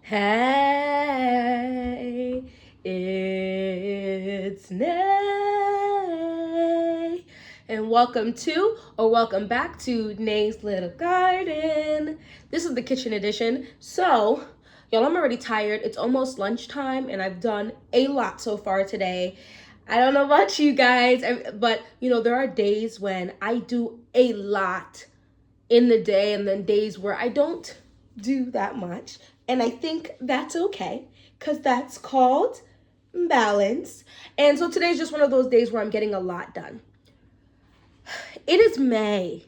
Hey, it's Nay. And welcome back to Nay's Little Garden. This is the kitchen edition. So, y'all, I'm already tired. It's almost lunchtime, and I've done a lot so far today. I don't know about you guys, but there are days when I do a lot in the day, and then days where I don't do that much. And I think that's okay because that's called balance. And so today's just one of those days where I'm getting a lot done. It is May.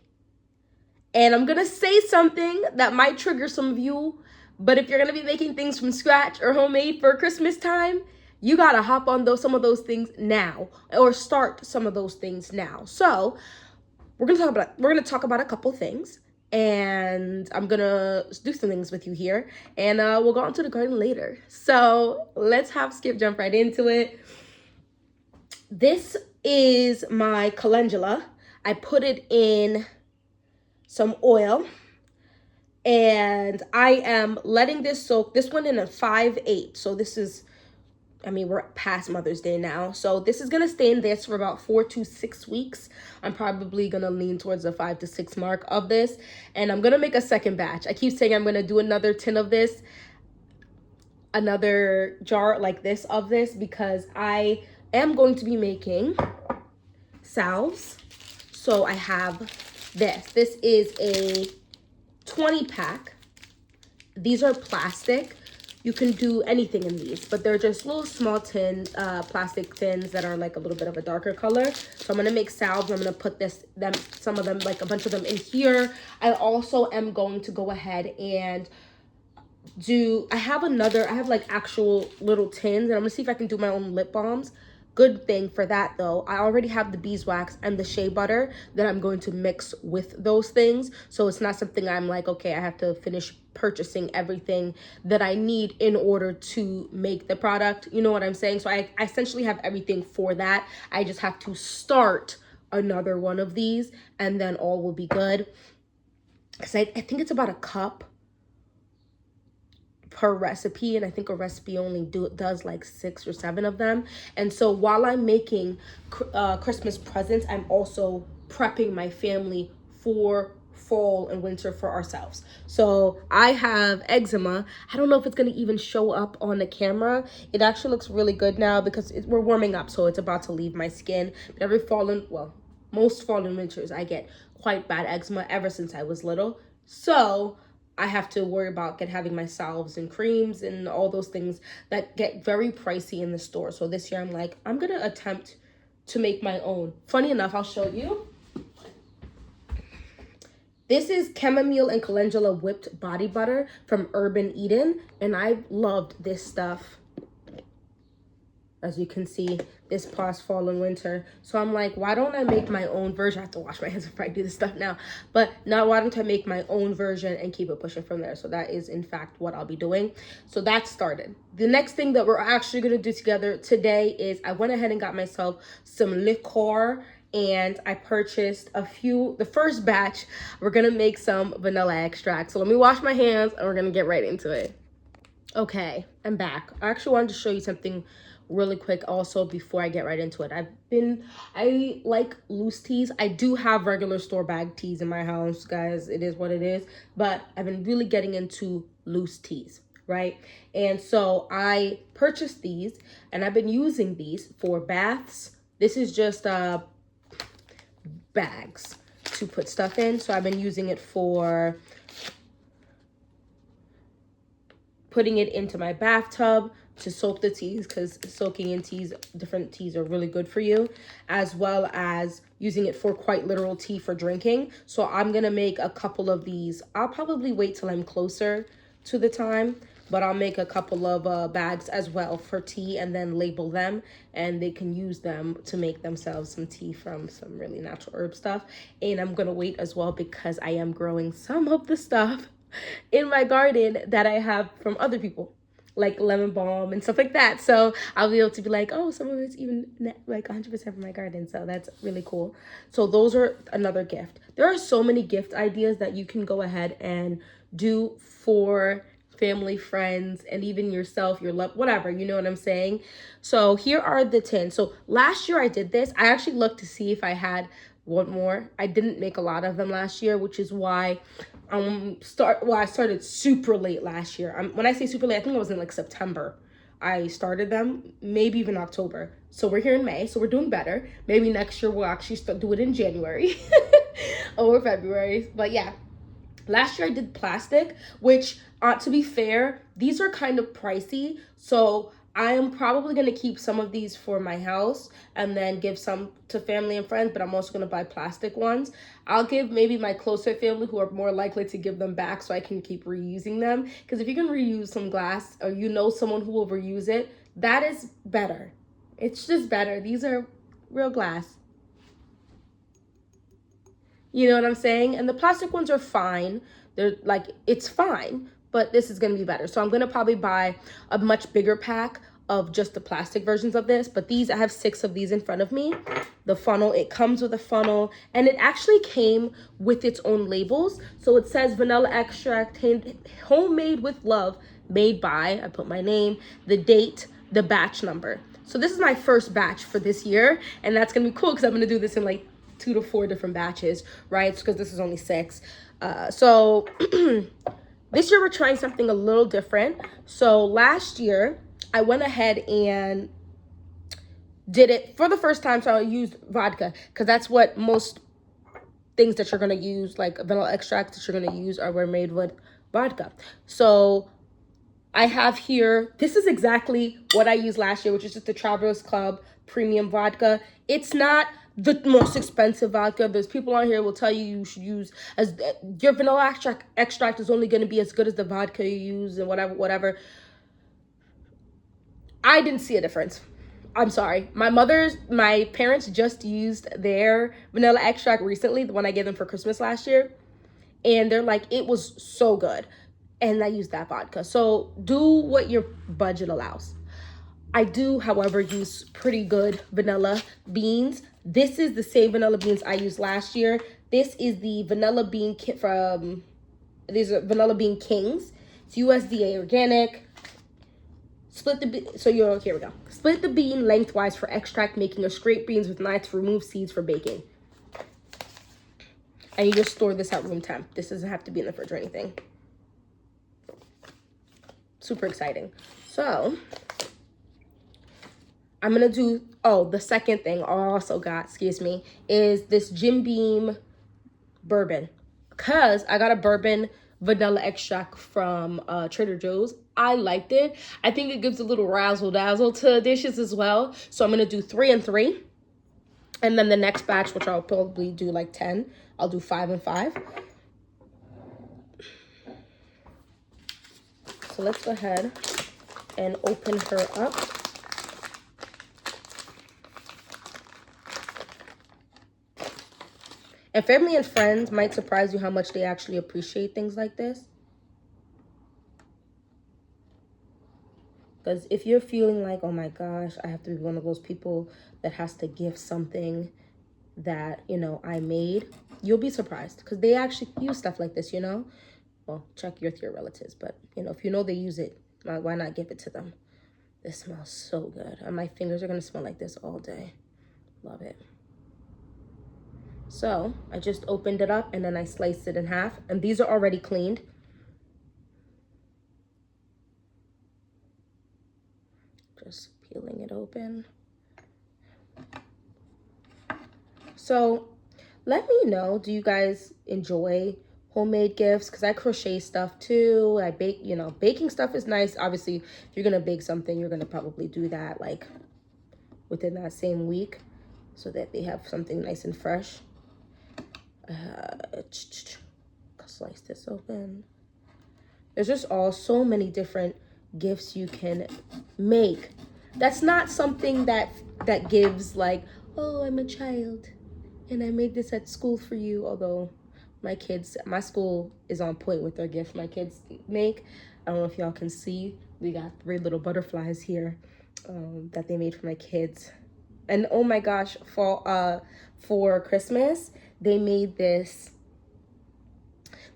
And I'm going to say something that might trigger some of you. But if you're going to be making things from scratch or homemade for Christmas time, you got to hop on some of those things now, or start some of those things now. So we're going to talk about a couple things. And I'm gonna do some things with you here, and we'll go on to the garden later. So let's jump right into it. This is my calendula. I put it in some oil, and I am letting this soak. This one in a 5/8. So this is, we're past Mother's Day now. So this is going to stay in this for about 4 to 6 weeks. I'm probably going to lean towards the 5 to 6 mark of this. And I'm going to make a second batch. I keep saying I'm going to do another tin of this, another jar like this of this, because I am going to be making salves. So I have this. This is a 20 pack. These are plastic. You can do anything in these, but they're just little small plastic tins that are like a little bit of a darker color. So I'm gonna make salves. I'm gonna put some of them, like a bunch of them in here. I also am going to go ahead and I have like actual little tins, and I'm gonna see if I can do my own lip balms. Good thing for that though, I already have the beeswax and the shea butter that I'm going to mix with those things. So it's not something I'm like, okay, I have to finish purchasing everything that I need in order to make the product. You know what I'm saying? So I essentially have everything for that. I just have to start another one of these, and then all will be good. Because I think it's about a cup per recipe, and I think a recipe only does like 6 or 7 of them. And so while I'm making Christmas presents, I'm also prepping my family for fall and winter for ourselves. So I have eczema. I don't know if it's going to even show up on the camera. It actually looks really good now because we're warming up, so it's about to leave my skin. But most fall and winters, I get quite bad eczema ever since I was little. So I have to worry about having my salves and creams and all those things that get very pricey in the store. So this year I'm like, I'm going to attempt to make my own. Funny enough, I'll show you. This is chamomile and calendula whipped body butter from Urban Eden. And I've loved this stuff, as you can see, this past fall and winter. So I'm like, why don't I make my own version? I have to wash my hands before I do this stuff now. But now why don't I make my own version and keep it pushing from there? So that is, in fact, what I'll be doing. So that started. The next thing that we're actually going to do together today is I went ahead and got myself some liqueur. And I purchased the first batch. We're going to make some vanilla extract. So let me wash my hands and we're going to get right into it. Okay, I'm back. I actually wanted to show you something really quick also before I get right into it. I like loose teas. I do have regular store bag teas in my house, guys. It is what it is. But I've been really getting into loose teas, right? And so I purchased these, and I've been using these for baths. This is just bags to put stuff in. So I've been using it for putting it into my bathtub to soak the teas, because soaking in different teas are really good for you, as well as using it for quite literal tea for drinking. So I'm gonna make a couple of these. I'll probably wait till I'm closer to the time, but I'll make a couple of bags as well for tea, and then label them, and they can use them to make themselves some tea from some really natural herb stuff. And I'm gonna wait as well because I am growing some of the stuff in my garden that I have from other people, like lemon balm and stuff like that. So I'll be able to be like, oh, some of it's even like 100% from my garden. So that's really cool. So those are another gift. There are so many gift ideas that you can go ahead and do for family, friends, and even yourself, your love, whatever, you know what I'm saying? So here are the 10. So last year I did this. I actually looked to see if I had one more. I didn't make a lot of them last year, which is why I started super late last year. When I say super late, I think it was in like September. I started them, maybe even October. So we're here in May, so we're doing better. Maybe next year we'll actually do it in January or February. But yeah, last year I did plastic, which to be fair, these are kind of pricey. So I am probably going to keep some of these for my house and then give some to family and friends, but I'm also going to buy plastic ones. I'll give maybe my closer family who are more likely to give them back so I can keep reusing them. Because if you can reuse some glass or you know someone who will reuse it, that is better. It's just better. These are real glass. You know what I'm saying? And the plastic ones are fine. They're like, it's fine, but this is going to be better. So I'm going to probably buy a much bigger pack of just the plastic versions of this. But these, I have 6 of these in front of me. The funnel, it comes with a funnel, and it actually came with its own labels. So it says vanilla extract, homemade with love, made by, I put my name, the date, the batch number. So this is my first batch for this year, and that's going to be cool because I'm going to do this in like 2 to 4 different batches, right? Because this is only 6. So this year we're trying something a little different. So last year I went ahead and did it for the first time. So I used vodka because that's what most things that you're going to use, like vanilla extracts that you're going to use, were made with vodka. So I have here, this is exactly what I used last year, which is just the Travelers Club premium vodka. It's not the most expensive vodka. There's people on here will tell you should use, as your vanilla extract is only going to be as good as the vodka you use and whatever. I didn't see a difference. I'm sorry. My parents just used their vanilla extract recently, the one I gave them for Christmas last year. And they're like, it was so good. And I used that vodka. So do what your budget allows. I do, however, use pretty good vanilla beans. This is the same vanilla beans I used last year. This is the vanilla bean kit from, these are Vanilla Bean Kings. It's USDA organic. Split the bean, so you're, here we go. Split the bean lengthwise for extract, making a scrape beans with knives to remove seeds for baking. And you just store this at room temp. This doesn't have to be in the fridge or anything. Super exciting. So I'm gonna do, the second thing I also got, is this Jim Beam bourbon. Because I got a bourbon vanilla extract from Trader Joe's. I liked it. I think it gives a little razzle dazzle to dishes as well. So I'm gonna do 3 and 3. And then the next batch, which I'll probably do like 10, I'll do 5 and 5. So let's go ahead and open her up. And family and friends might surprise you how much they actually appreciate things like this. Because if you're feeling like, oh my gosh, I have to be one of those people that has to give something that, I made, you'll be surprised. Because they actually use stuff like this, Well, check with your relatives. But, if you know they use it, why not give it to them? This smells so good. And my fingers are going to smell like this all day. Love it. So I just opened it up and then I sliced it in half. And these are already cleaned. Just peeling it open. So let me know, do you guys enjoy homemade gifts? Because I crochet stuff too. I bake, baking stuff is nice. Obviously, if you're going to bake something, you're going to probably do that like within that same week so that they have something nice and fresh. Slice this open. There's just so many different gifts you can make. That's not something that gives like, oh, I'm a child and I made this at school for you. Although my school is on point with their gift my kids make. I don't know if y'all can see, we got 3 little butterflies here that they made for my kids. And oh my gosh, for Christmas, they made this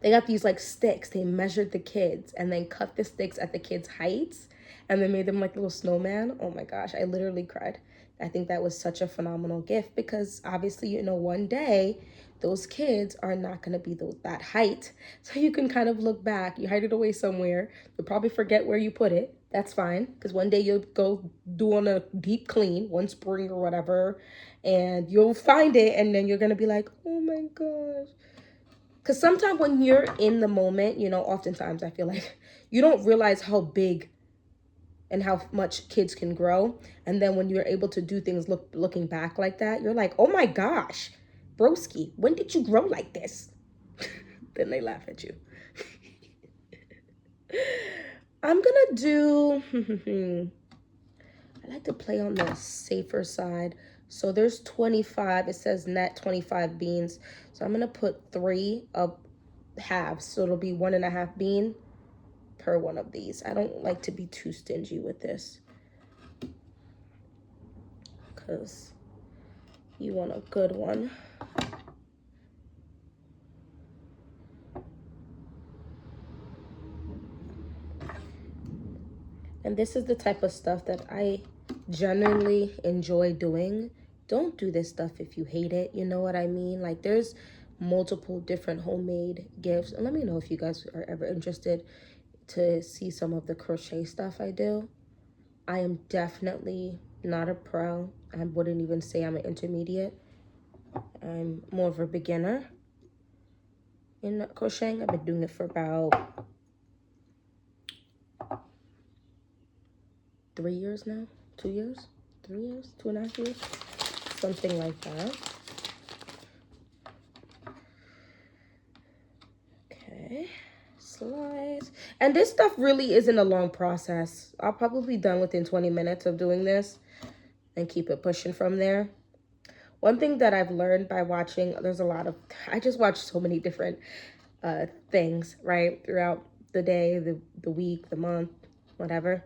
They got these like sticks. They measured the kids and then cut the sticks at the kids' heights and then made them like little snowman. Oh my gosh, I literally cried. I think that was such a phenomenal gift because obviously, you know, one day those kids are not going to be that height. So you can kind of look back. You hide it away somewhere. You'll probably forget where you put it. That's fine because one day you'll go doing a deep clean one spring or whatever and you'll find it and then you're going to be like, oh my gosh. Because sometimes when you're in the moment, you know, oftentimes I feel like you don't realize how big and how much kids can grow. And then when you're able to do things looking back like that, you're like, oh my gosh, broski, when did you grow like this? Then they laugh at you. I'm gonna do, I like to play on the safer side. So there's 25, it says net 25 beans. So I'm gonna put 3 of halves. So it'll be 1.5 bean per one of these. I don't like to be too stingy with this because you want a good one. And this is the type of stuff that I genuinely enjoy doing. Don't do this stuff if you hate it. You know what I mean? Like there's multiple different homemade gifts. And let me know if you guys are ever interested to see some of the crochet stuff I do. I am definitely not a pro. I wouldn't even say I'm an intermediate. I'm more of a beginner in crocheting. I've been doing it for about 3 years now. 2 years? 3 years? 2.5 years? Something like that. Okay. Slides. And this stuff really isn't a long process. I'll probably be done within 20 minutes of doing this and keep it pushing from there. One thing that I've learned by watching, there's a lot of, I just watch so many different things, right? Throughout the day, the week, the month, whatever.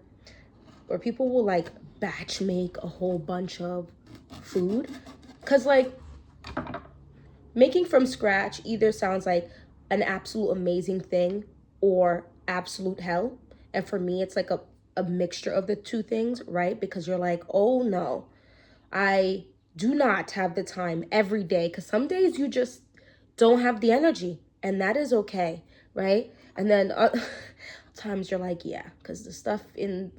Where people will like batch make a whole bunch of food. Cause like making from scratch either sounds like an absolute amazing thing or absolute hell. And for me, it's like a mixture of the two things, right? Because you're like, oh no, I do not have the time every day. Because some days you just don't have the energy. And that is okay, right? And then times you're like, yeah, because the stuff in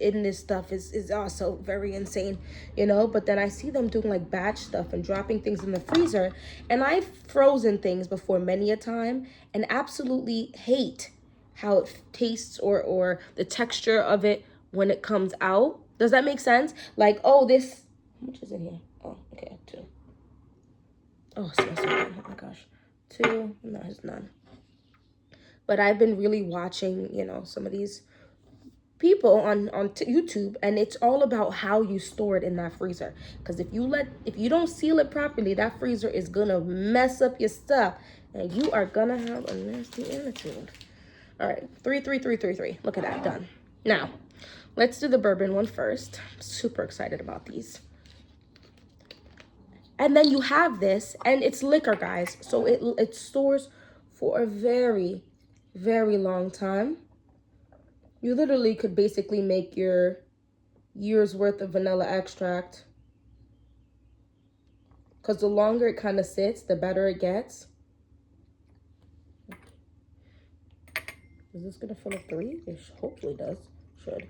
this stuff is also very insane, you know. But then I see them doing like batch stuff and dropping things in the freezer, and I've frozen things before many a time and absolutely hate how it tastes or the texture of it when it comes out. Does that make sense? Like, oh, this, how much is in here? Oh, okay, 2. Oh, so oh my gosh, 2. No, it's none. But I've been really watching, you know, some of these people on YouTube, and it's all about how you store it in that freezer. Because if you don't seal it properly, that freezer is gonna mess up your stuff, and you are gonna have a nasty attitude. All right, 3, 3, 3, 3, 3. Look at that, done. Now, let's do the bourbon one first. I'm super excited about these. And then you have this, and it's liquor, guys. So it stores for a very, very long time. You literally could basically make your year's worth of vanilla extract. Because the longer it kind of sits, the better it gets. Is this going to fill up 3? It hopefully does. Should.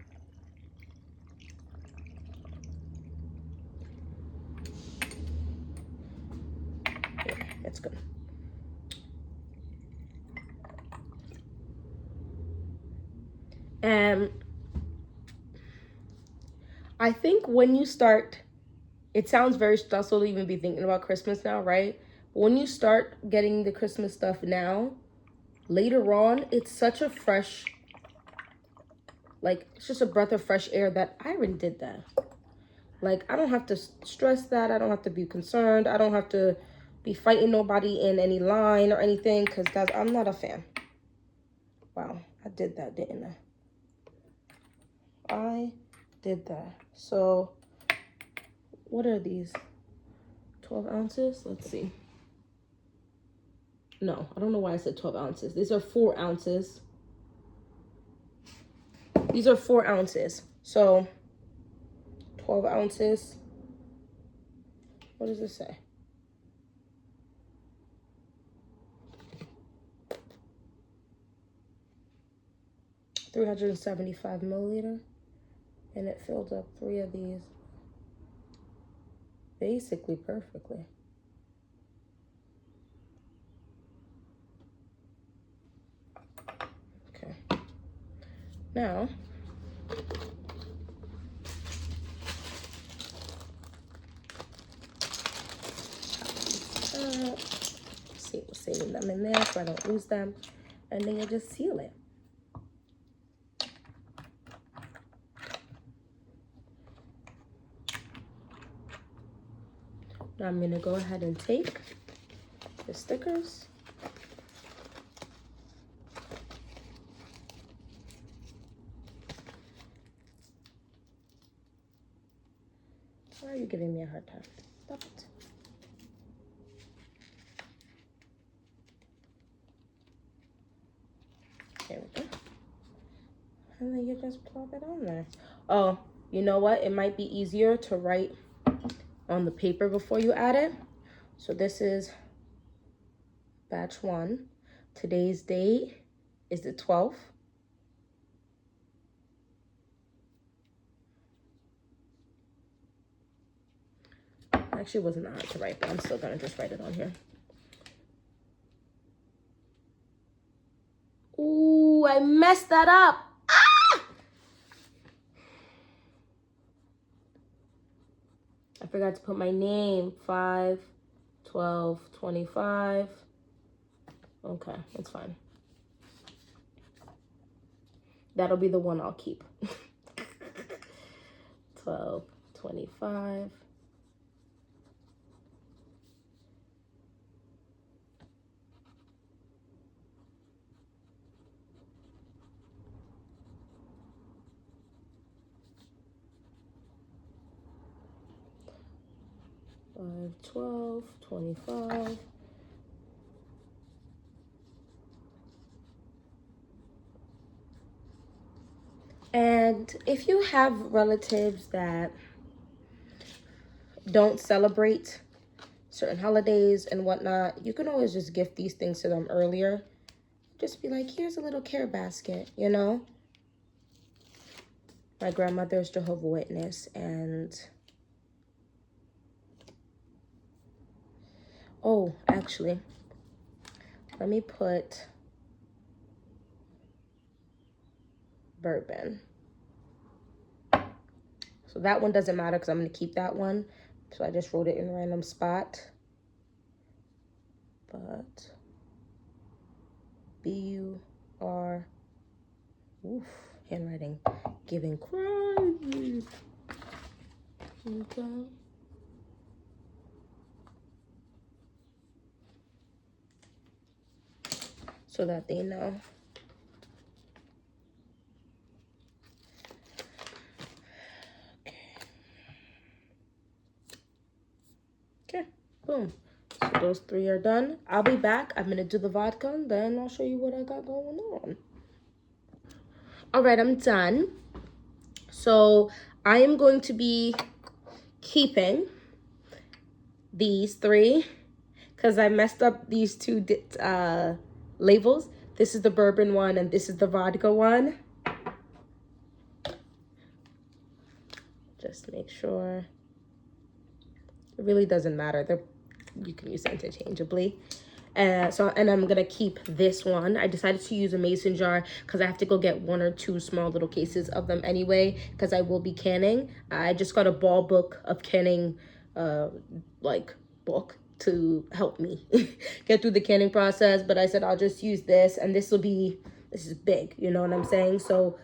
Yeah, that's good. And I think when you start, it sounds very stressful to even be thinking about Christmas now, right? But when you start getting the Christmas stuff now, later on, it's such a fresh, like, it's just a breath of fresh air that I already did that. Like, I don't have to stress that. I don't have to be concerned. I don't have to be fighting nobody in any line or anything, because, guys, I'm not a fan. Wow, I did that, didn't I? I did that. So what are these? 12 ounces? Let's see. No, I don't know why I said 12 ounces. These are 4 ounces. These are 4 ounces. So 12 ounces. What does it say? $375 milliliter. And it filled up 3 of these basically perfectly. Okay. Now, see, we're saving them in there so I don't lose them. And then you just seal it. Now I'm gonna go ahead and take the stickers. Why are you giving me a hard time? Stop it. There we go. And then you just plop it on there. Oh, you know what? It might be easier to write on the paper before you add it. So this is batch 1. Today's date is the 12th. Actually, it wasn't that hard to write, but I'm still gonna just write it on here. Ooh, I messed that up. Ah! I forgot to put my name. 5, 12, 25. Okay, that's fine. That'll be the one I'll keep. 12, 25. Five, 12, 25. And if you have relatives that don't celebrate certain holidays and whatnot, you can always just gift these things to them earlier. Just be like, here's a little care basket, you know? My grandmother's Jehovah's Witness, and oh, actually, let me put bourbon. So that one doesn't matter because I'm going to keep that one. So I just wrote it in a random spot. But B-U-R, oof, handwriting, giving cry. Okay. So that they know. Okay, boom. So those 3 are done. I'll be back. I'm gonna do the vodka, and then I'll show you what I got going on. All right, I'm done. So I am going to be keeping these 3 because I messed up these 2 labels. This is the bourbon one and this is the vodka one. Just make sure. It really doesn't matter. You can use interchangeably. And I'm gonna keep this one. I decided to use a mason jar because I have to go get 1 or 2 small little cases of them anyway because I will be canning. I just got a ball book of canning book to help me get through the canning process, but I said I'll just use this, and this is big, you know what I'm saying? So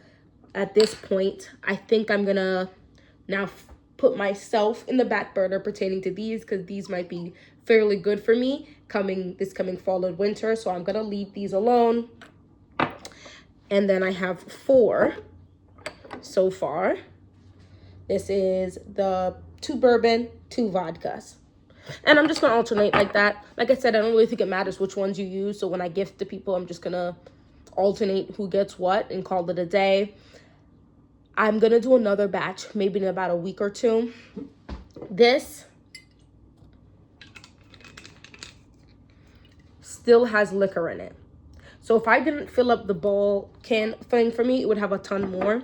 at this point, I think I'm gonna now put myself in the back burner pertaining to these because these might be fairly good for me this coming fall and winter. So I'm gonna leave these alone. And then I have 4 so far. This is the 2 bourbon, 2 vodkas. And I'm just going to alternate like that. Like I said, I don't really think it matters which ones you use. So when I gift to people, I'm just going to alternate who gets what and call it a day. I'm going to do another batch, maybe in about a week or two. This still has liquor in it. So if I didn't fill up the ball can thing for me, it would have a ton more.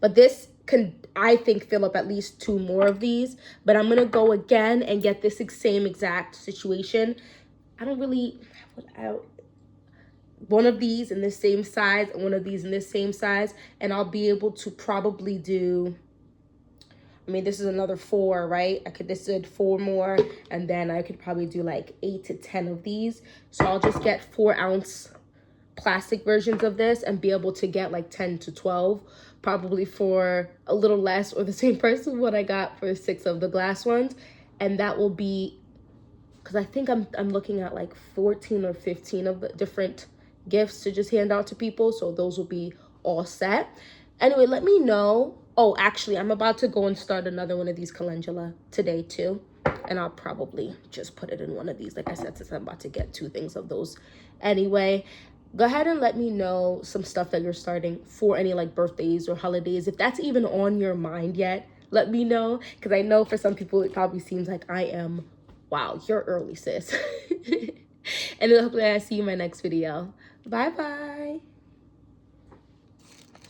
But this can, I think, fill up at least 2 more of these. But I'm going to go again and get this same exact situation. I don't really have one of these in the same size and one of these in this same size. And I'll be able to probably do, I mean, this is another 4, right? This did 4 more. And then I could probably do like 8 to 10 of these. So I'll just get 4-ounce plastic versions of this and be able to get like 10 to 12, probably for a little less or the same price of what I got for 6 of the glass ones. And that will be, because I think I'm looking at like 14 or 15 of the different gifts to just hand out to people. So those will be all set. Anyway, let me know. Oh, actually, I'm about to go and start another one of these calendula today too. And I'll probably just put it in one of these. Like I said, since I'm about to get 2 things of those anyway. Go ahead and let me know some stuff that you're starting for any like birthdays or holidays. If that's even on your mind yet, let me know. Because I know for some people, it probably seems like I am, wow, you're early, sis. And hopefully I see you in my next video. Bye-bye.